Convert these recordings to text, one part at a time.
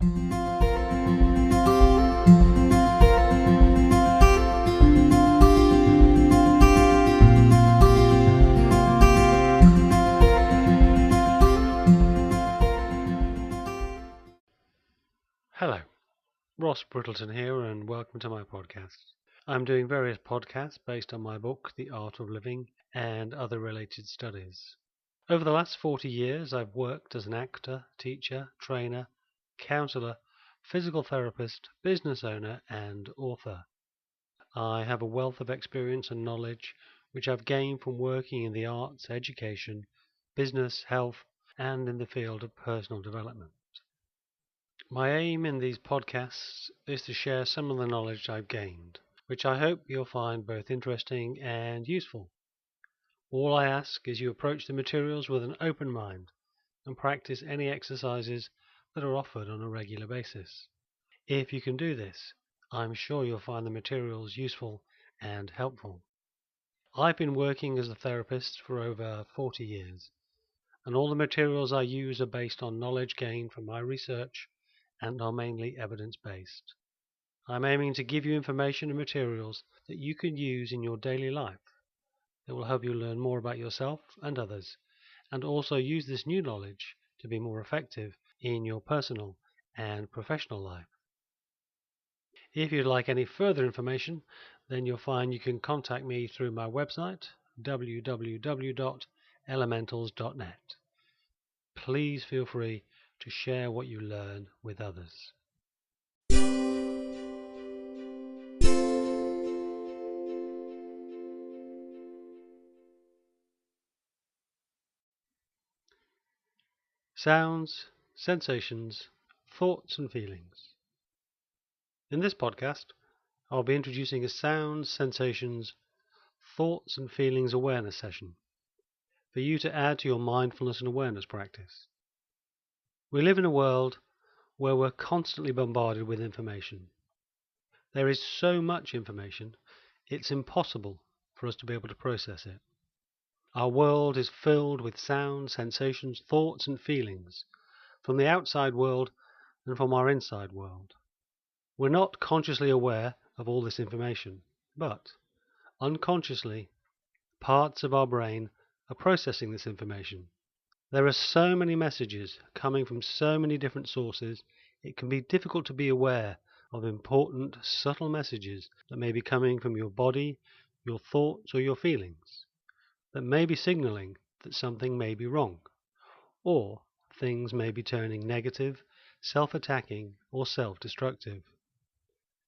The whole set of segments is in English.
Hello, Ross Brittleton here, and welcome to my podcast. I'm doing various podcasts based on my book, The Art of Living, and other related studies. Over the last 40 years, I've worked as an actor, teacher, trainer, counselor, physical therapist, business owner, and author. I have a wealth of experience and knowledge which I've gained from working in the arts, education, business, health, and in the field of personal development. My aim in these podcasts is to share some of the knowledge I've gained, which I hope you'll find both interesting and useful. All I ask is you approach the materials with an open mind and practice any exercises that are offered on a regular basis. If you can do this, I'm sure you'll find the materials useful and helpful. I've been working as a therapist for over 40 years, and all the materials I use are based on knowledge gained from my research and are mainly evidence-based. I'm aiming to give you information and materials that you can use in your daily life that will help you learn more about yourself and others, and also use this new knowledge to be more effective in your personal and professional life. If you'd like any further information, then you'll find you can contact me through my website, www.elementals.net. Please feel free to share what you learn with others. Sounds, sensations, thoughts and feelings. In this podcast, I'll be introducing a sounds, sensations, thoughts and feelings awareness session for you to add to your mindfulness and awareness practice. We live in a world where we're constantly bombarded with information. There is so much information, it's impossible for us to be able to process it. Our world is filled with sounds, sensations, thoughts and feelings from the outside world and from our inside world. We're not consciously aware of all this information, but unconsciously, parts of our brain are processing this information. There are so many messages coming from so many different sources, it can be difficult to be aware of important, subtle messages that may be coming from your body, your thoughts, or your feelings, that may be signaling that something may be wrong, or things may be turning negative, self-attacking, or self-destructive.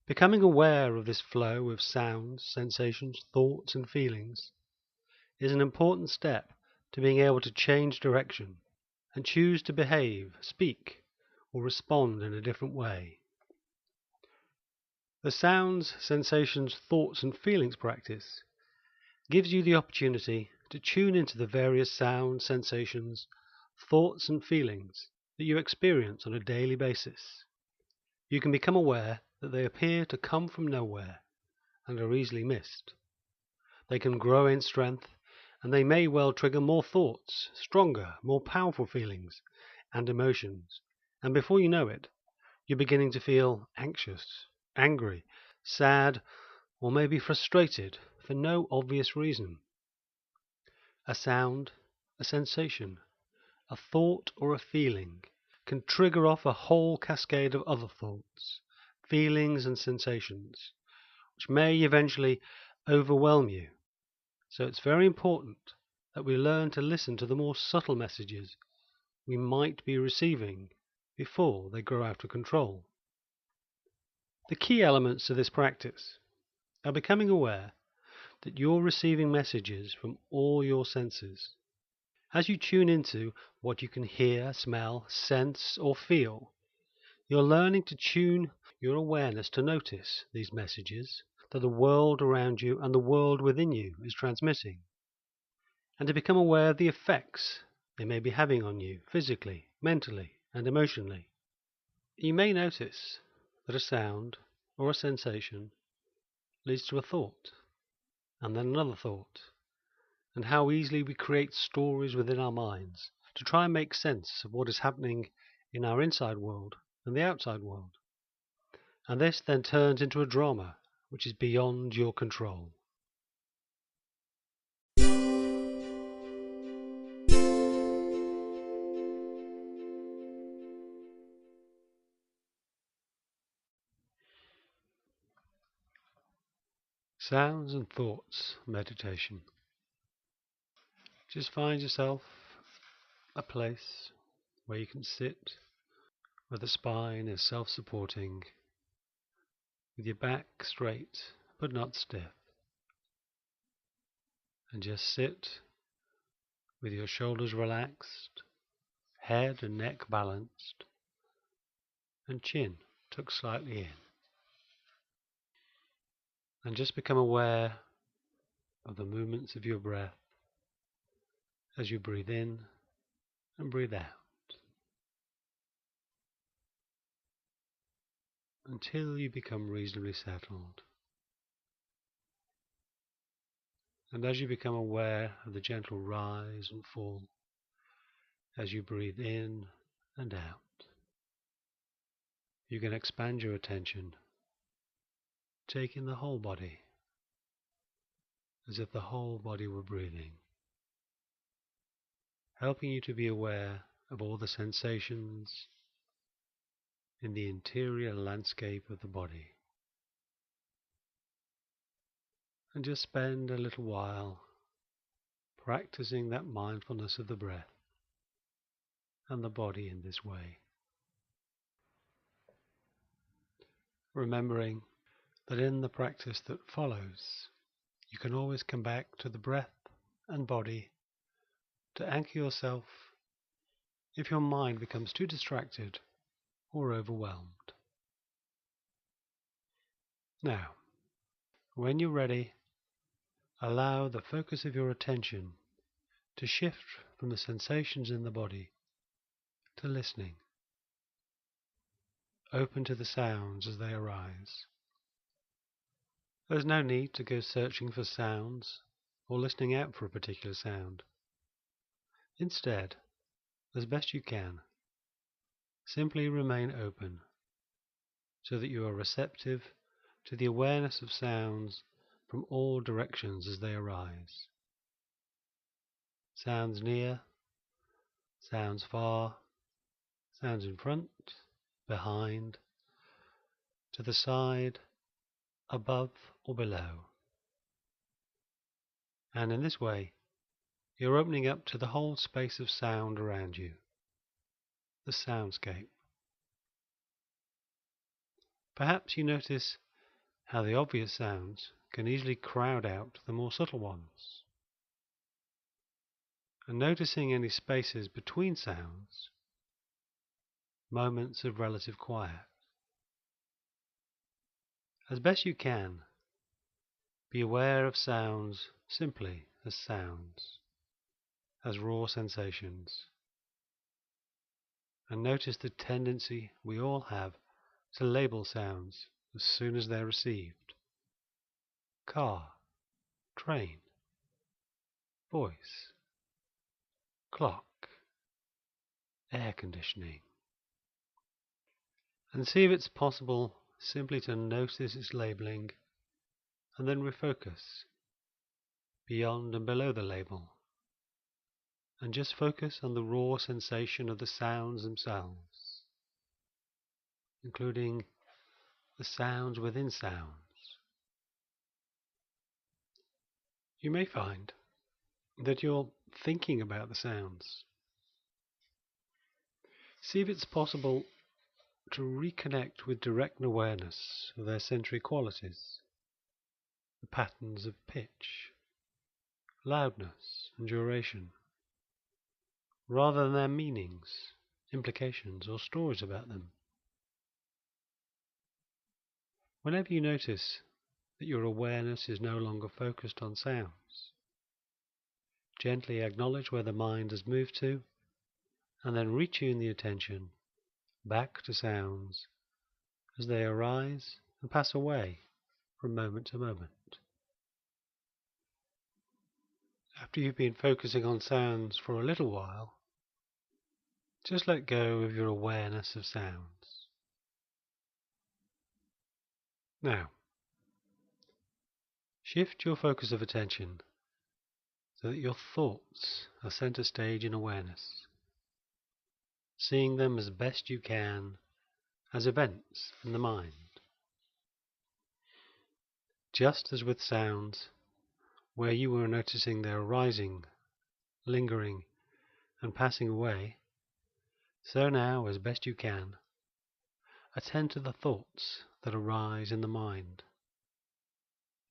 Becoming aware of this flow of sounds, sensations, thoughts, and feelings is an important step to being able to change direction and choose to behave, speak, or respond in a different way. The sounds, sensations, thoughts, and feelings practice gives you the opportunity to tune into the various sounds, sensations, thoughts, and feelings that you experience on a daily basis. You can become aware that they appear to come from nowhere and are easily missed. They can grow in strength, and they may well trigger more thoughts, stronger, more powerful feelings and emotions, and before you know it, you're beginning to feel anxious, angry, sad, or maybe frustrated for no obvious reason. A sound, a sensation, a thought, or a feeling can trigger off a whole cascade of other thoughts, feelings, and sensations, which may eventually overwhelm you. So it's very important that we learn to listen to the more subtle messages we might be receiving before they grow out of control. The key elements of this practice are becoming aware that you're receiving messages from all your senses. As you tune into what you can hear, smell, sense, or feel, you're learning to tune your awareness to notice these messages that the world around you and the world within you is transmitting, and to become aware of the effects they may be having on you physically, mentally, and emotionally. You may notice that a sound or a sensation leads to a thought, and then another thought, and how easily we create stories within our minds to try and make sense of what is happening in our inside world and the outside world. And this then turns into a drama which is beyond your control. Sounds and thoughts meditation. Just find yourself a place where you can sit, where the spine is self-supporting, with your back straight but not stiff. And just sit with your shoulders relaxed, head and neck balanced, and chin tucked slightly in. And just become aware of the movements of your breath as you breathe in and breathe out, until you become reasonably settled. And as you become aware of the gentle rise and fall as you breathe in and out, you can expand your attention, taking the whole body, as if the whole body were breathing, helping you to be aware of all the sensations in the interior landscape of the body. And just spend a little while practicing that mindfulness of the breath and the body in this way, remembering that in the practice that follows, you can always come back to the breath and body to anchor yourself if your mind becomes too distracted or overwhelmed. Now, when you're ready, allow the focus of your attention to shift from the sensations in the body to listening, open to the sounds as they arise. There's no need to go searching for sounds or listening out for a particular sound. Instead, as best you can, simply remain open so that you are receptive to the awareness of sounds from all directions as they arise. Sounds near, sounds far, sounds in front, behind, to the side, above or below. And in this way, you're opening up to the whole space of sound around you, the soundscape. Perhaps you notice how the obvious sounds can easily crowd out the more subtle ones. And noticing any spaces between sounds, moments of relative quiet. As best you can, be aware of sounds simply as sounds, as raw sensations. And notice the tendency we all have to label sounds as soon as they're received. Car, train, voice, clock, air conditioning. And see if it's possible simply to notice its labeling and then refocus beyond and below the label, and just focus on the raw sensation of the sounds themselves, including the sounds within sounds. You may find that you're thinking about the sounds. See if it's possible to reconnect with direct awareness of their sensory qualities, the patterns of pitch, loudness and duration, rather than their meanings, implications or stories about them. Whenever you notice that your awareness is no longer focused on sounds, gently acknowledge where the mind has moved to, and then retune the attention back to sounds as they arise and pass away from moment to moment. After you've been focusing on sounds for a little while, just let go of your awareness of sounds. Now, shift your focus of attention so that your thoughts are center stage in awareness, seeing them as best you can as events in the mind. Just as with sounds, where you were noticing their arising, lingering, and passing away, so now, as best you can, attend to the thoughts that arise in the mind,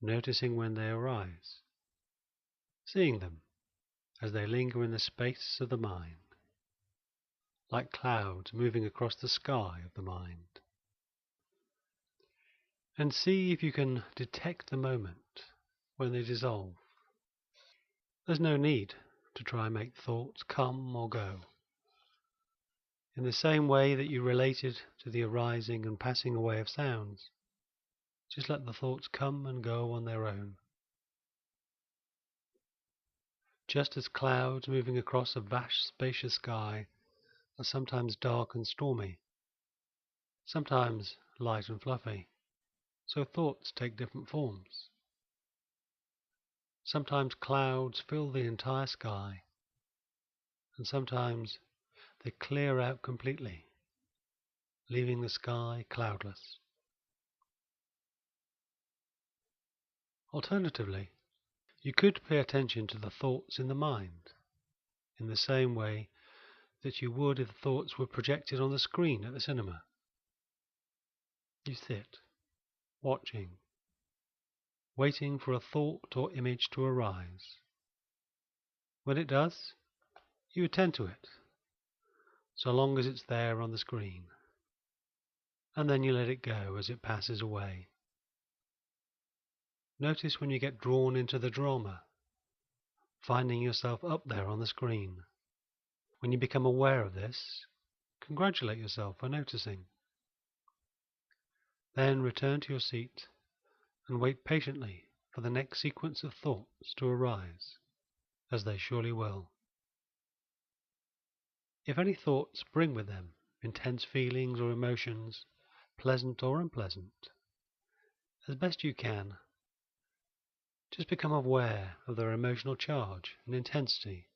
noticing when they arise, seeing them as they linger in the space of the mind, like clouds moving across the sky of the mind. And see if you can detect the moment when they dissolve. There's no need to try and make thoughts come or go. In the same way that you related to the arising and passing away of sounds, just let the thoughts come and go on their own. Just as clouds moving across a vast, spacious sky are sometimes dark and stormy, sometimes light and fluffy, so thoughts take different forms. Sometimes clouds fill the entire sky, and sometimes they clear out completely, leaving the sky cloudless. Alternatively, you could pay attention to the thoughts in the mind in the same way that you would if the thoughts were projected on the screen at the cinema. You sit, watching, waiting for a thought or image to arise. When it does, you attend to it, so long as it's there on the screen, and then you let it go as it passes away. Notice when you get drawn into the drama, finding yourself up there on the screen. When you become aware of this, congratulate yourself for noticing. Then return to your seat and wait patiently for the next sequence of thoughts to arise, as they surely will. If any thoughts bring with them intense feelings or emotions, pleasant or unpleasant, as best you can, just become aware of their emotional charge and intensity,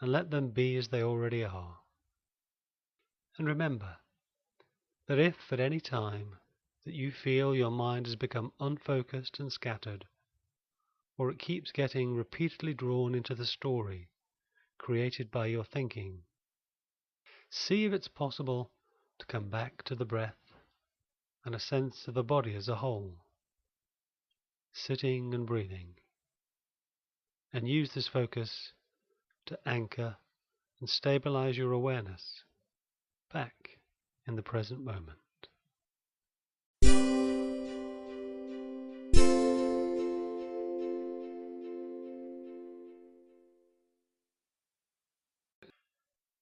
and let them be as they already are. And remember that if at any time that you feel your mind has become unfocused and scattered, or it keeps getting repeatedly drawn into the story created by your thinking, see if it's possible to come back to the breath and a sense of the body as a whole, sitting and breathing, and use this focus to anchor and stabilize your awareness back in the present moment.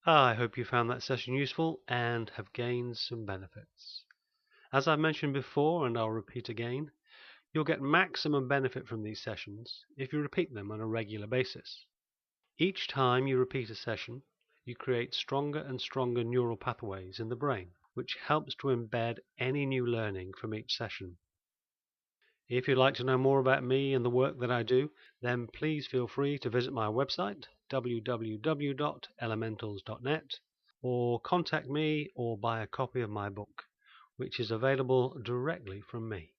I hope you found that session useful and have gained some benefits. As I mentioned before, and I'll repeat again, you'll get maximum benefit from these sessions if you repeat them on a regular basis. Each time you repeat a session, you create stronger and stronger neural pathways in the brain, which helps to embed any new learning from each session. If you'd like to know more about me and the work that I do, then please feel free to visit my website, www.elementals.net, or contact me or buy a copy of my book, which is available directly from me.